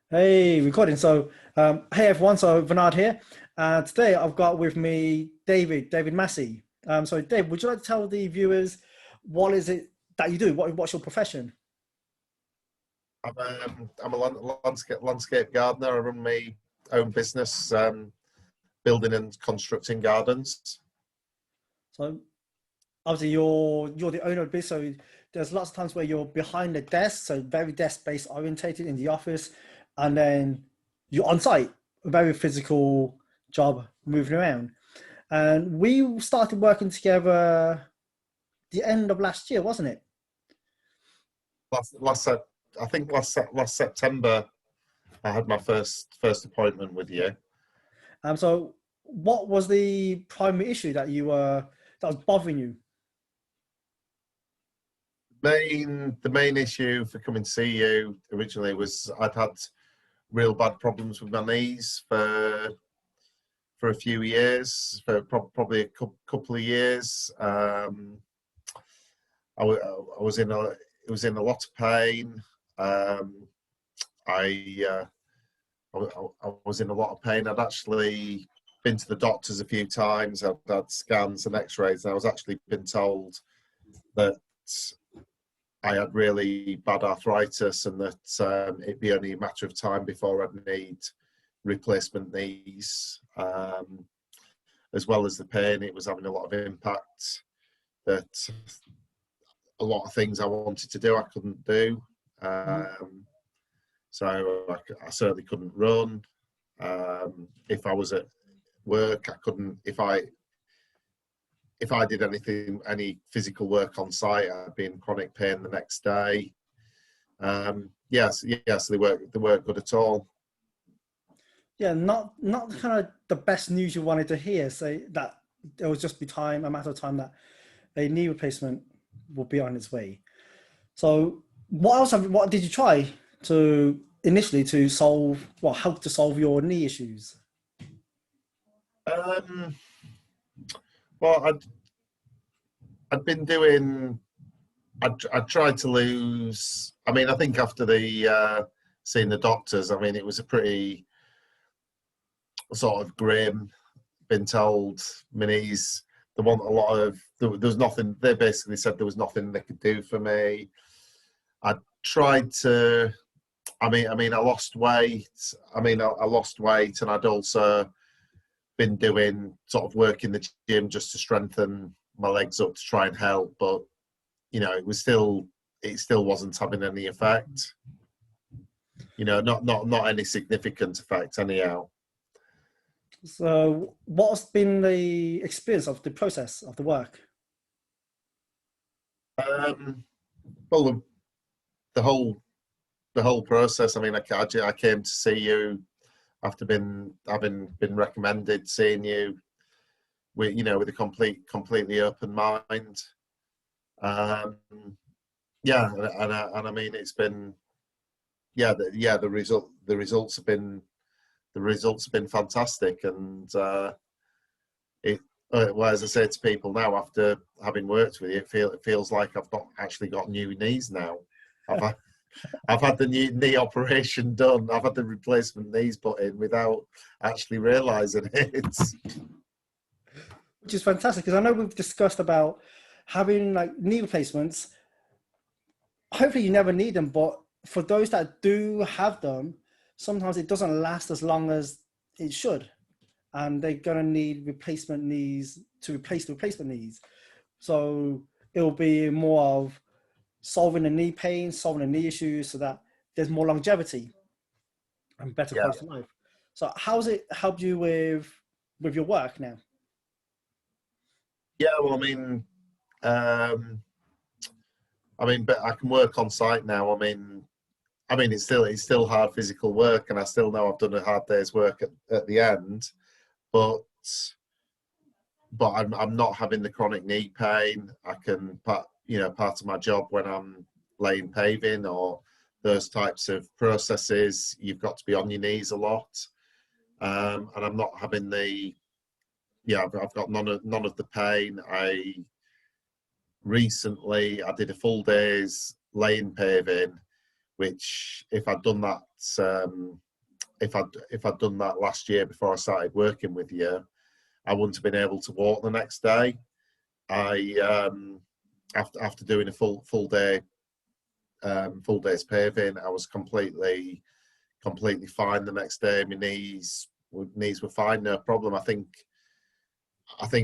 Hey, recording. Hey everyone. So, Bernard here. Today I've got with me David Massey. Dave, would you like to tell the viewers what is it that you do? What's your profession? I'm a landscape gardener. I run my own business, building and constructing gardens. So, obviously, you're the owner of the business. So, there's lots of times where you're behind the desk, so very desk-based orientated in the office, and then you're on site, a very physical job, moving around. And we started working together the end of last year, wasn't it? I think last September I had my first appointment with you. So what was the primary issue that was bothering you? The main issue for coming to see you originally was I'd had real bad problems with my knees for a few years, for probably a couple of years. I was in a lot of pain. Um, I, uh, I was in a lot of pain. I'd actually been to the doctors a few times. I'd had scans and X-rays, and I was actually been told that I had really bad arthritis, and that it'd be only a matter of time before I'd need replacement knees. As well as the pain, it was having a lot of impact. That a lot of things I wanted to do, I couldn't do. Mhm. So I certainly couldn't run. If I was at work, I couldn't. If I did any physical work on site, I'd be in chronic pain the next day. Yes, they weren't good at all. Yeah, not kind of the best news you wanted to hear. Say that it will just be a matter of time that a knee replacement will be on its way. So what did you try to initially to solve, well, help to solve your knee issues? Um, well, I'd been doing. I tried to lose. I mean, I think after the seeing the doctors, I mean, it was a pretty sort of grim. Been told my knees. They want a lot of. There was nothing. They basically said there was nothing they could do for me. I tried to. I lost weight. I lost weight, and I'd also been doing sort of work in the gym just to strengthen my legs up to try and help. But it still wasn't having any effect. Not any significant effect anyhow. So what's been the experience of the process of the work? Um, well, the whole process. I mean, I came to see you after having been recommended, seeing you with a completely open mind. Um, yeah, and I mean, it's been the results have been fantastic, and it. Well, as I say to people now, after having worked with you, it feels like I've not actually got new knees now. I've had, I've had the new knee operation done. I've had the replacement knees put in without actually realising it. Which is fantastic because I know we've discussed about having like knee replacements. Hopefully, you never need them, but for those that do have them, sometimes it doesn't last as long as it should, and they're gonna need replacement knees to replace the replacement knees. So it'll be more of solving the knee pain, solving the knee issues, so that there's more longevity and better Yeah, quality of life. So how's it helped you with your work now? yeah. Well, um, but I can work on site now. It's still hard physical work, and I still know I've done a hard day's work at the end. But I'm not having the chronic knee pain. I can part of my job when I'm laying paving or those types of processes, you've got to be on your knees a lot, and I'm not having the yeah. I've got none of the pain. I did a full day's laying paving which if I'd done that, if I'd done that last year before I started working with you, I wouldn't have been able to walk the next day. I after doing a full day's paving, I was completely fine the next day. My knees were fine, no problem. I think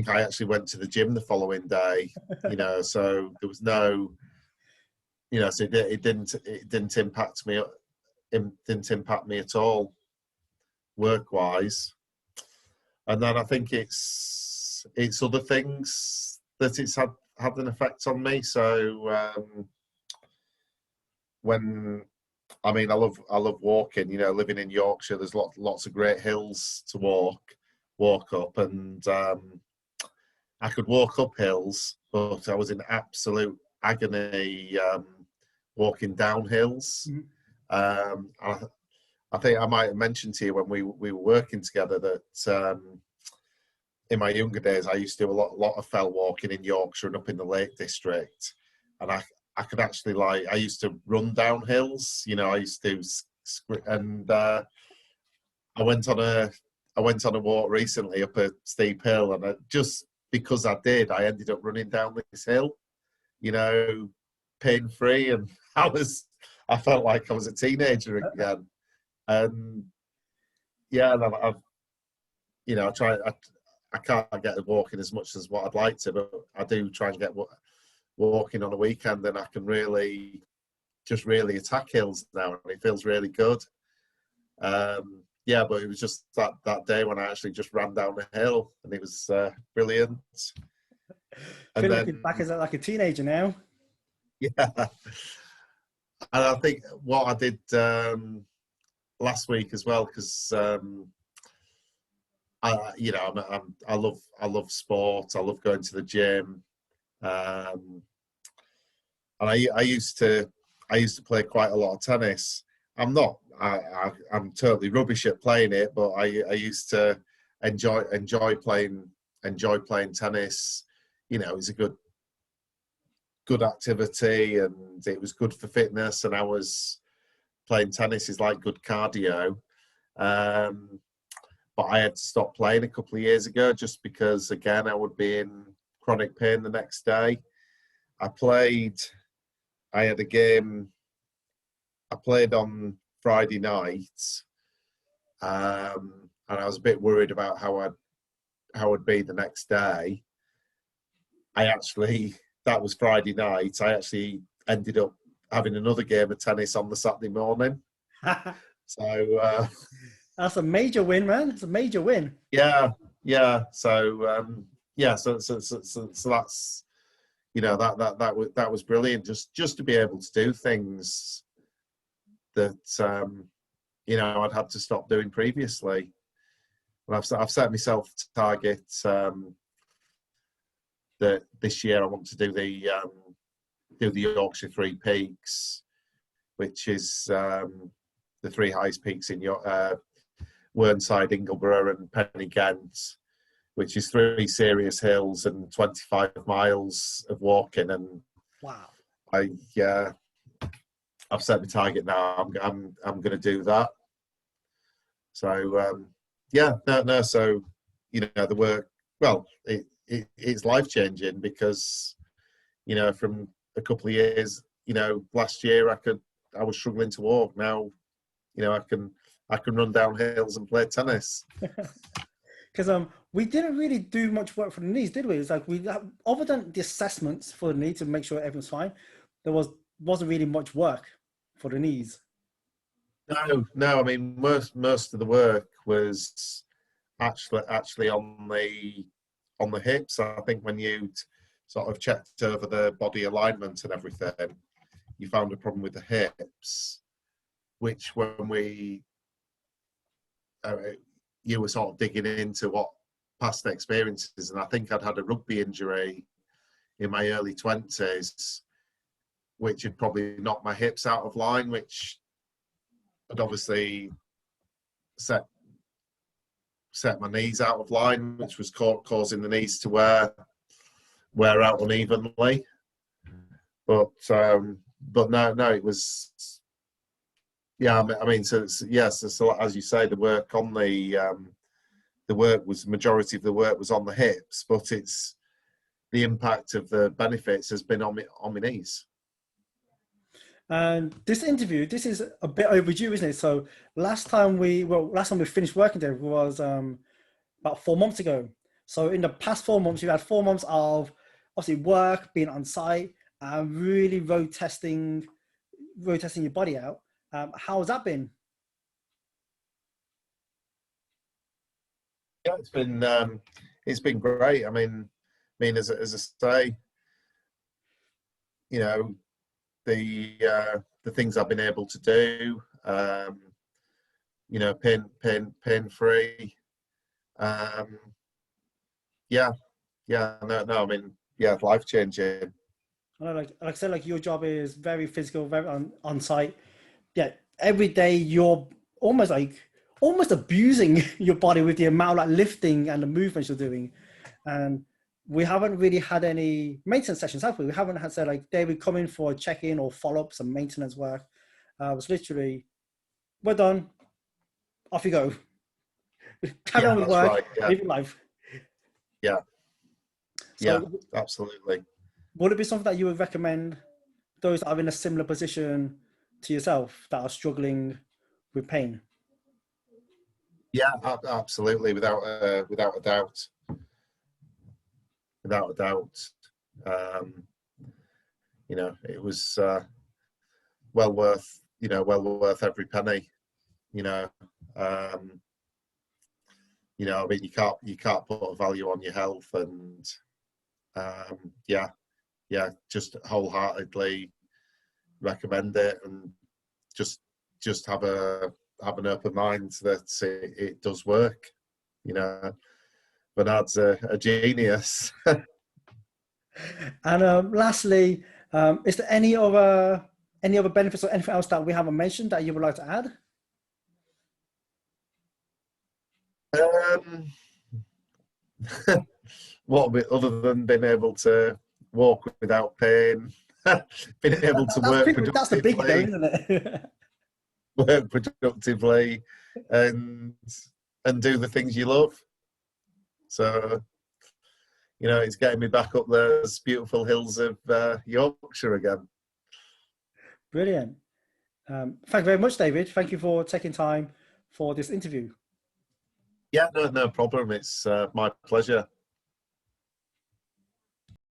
I actually went to the gym the following day, so there was no, so it didn't impact me. It didn't impact me at all, work-wise. And then I think it's other things that it's had an effect on me. So I love walking. Living in Yorkshire, there's lots of great hills to walk up, and I could walk up hills, but I was in absolute agony walking down hills. I think I might have mentioned to you when we were working together that in my younger days I used to do a lot of fell walking in Yorkshire and up in the Lake District, and I could actually I used to run down hills. I used to and I went on a walk recently up a steep hill, and just because I did, I ended up running down this hill, pain-free, and I felt like I was a teenager again. And yeah, I can't get walking as much as what I'd like to, but I do try and get walking on a weekend, and I can really attack hills now, and it feels really good. But it was just that day when I actually just ran down the hill, and it was brilliant. And then looking back as like a teenager now. Yeah, and I think what I did last week as well, because I love sport. I love going to the gym, and I used to play quite a lot of tennis. I'm totally rubbish at playing it, but I used to enjoy playing tennis. It's a good activity, and it was good for fitness, and playing tennis is like good cardio. But I had to stop playing a couple of years ago just because, again, I would be in chronic pain the next day. I had a game I played on Friday night, and I was a bit worried about how I'd be the next day. That was Friday night. I actually ended up having another game of tennis on the Saturday morning. So that's a major win, man. It's a major win. Yeah. So so that's that was brilliant. Just to be able to do things that I'd had to stop doing previously. And I've set myself to target that this year I want to do the Yorkshire Three Peaks, which is the three highest peaks in Whernside, Ingleborough, and Pen-y-Ghent, which is 3 serious hills and 25 miles of walking. And wow, I've set my target now. I'm going to do that. So So the work. Well, it's life changing because from a couple of years, last year I was struggling to walk. Now, I can run down hills and play tennis. Because we didn't really do much work for the knees, did we? It's like other than the assessments for the knee to make sure everything's fine, there wasn't really much work for the knees. No. I mean, most of the work was actually on the hips. I think when you sort of checked over the body alignment and everything, you found a problem with the hips, which when you were sort of digging into what past experiences, and I think I'd had a rugby injury in my early 20s, which had probably knocked my hips out of line, which had obviously set my knees out of line, which was causing the knees to wear out unevenly. But no, it was Yeah, I mean, so it's, yes, so as you say, the work on the work was majority of the work was on the hips, but it's the impact of the benefits has been on my knees. And this interview, this is a bit overdue, isn't it? So last time we finished working there was about 4 months ago. So in the past 4 months, you've had 4 months of obviously work, being on site, and really road testing your body out. How has that been? Yeah, it's been great. As I say, you know, the things I've been able to do, you know, pain free. Um, yeah, yeah, no, I mean, yeah, life changing. I know, like I said, like your job is very physical, very on site. Yeah, every day you're almost like almost abusing your body with the amount of like lifting and the movements you're doing. And we haven't really had any maintenance sessions, have we? We haven't had said like David come in for a check-in or follow-up some maintenance work. It was literally, we're done, off you go. Carry Yeah, on with that's work, right. Yeah, live your life. yeah, yeah, So absolutely. would it be something that you would recommend those that are in a similar position to yourself that are struggling with pain? Yeah, absolutely, without a doubt, without a doubt. Um, you know, it was well worth, well worth every penny. You know, um, I mean, you can't put a value on your health, and yeah, yeah, just wholeheartedly recommend it, and just have an open mind that it does work. You know, Bernard's a genius. And lastly, is there any other benefits or anything else that we haven't mentioned that you would like to add? um, what other than being able to walk without pain, being able to That's pretty much, that's the big though, productively, isn't it? work productively, and do the things you love. So, it's getting me back up those beautiful hills of Yorkshire again. Brilliant. Thank you very much, David. Thank you for taking time for this interview. Yeah, no problem. It's my pleasure.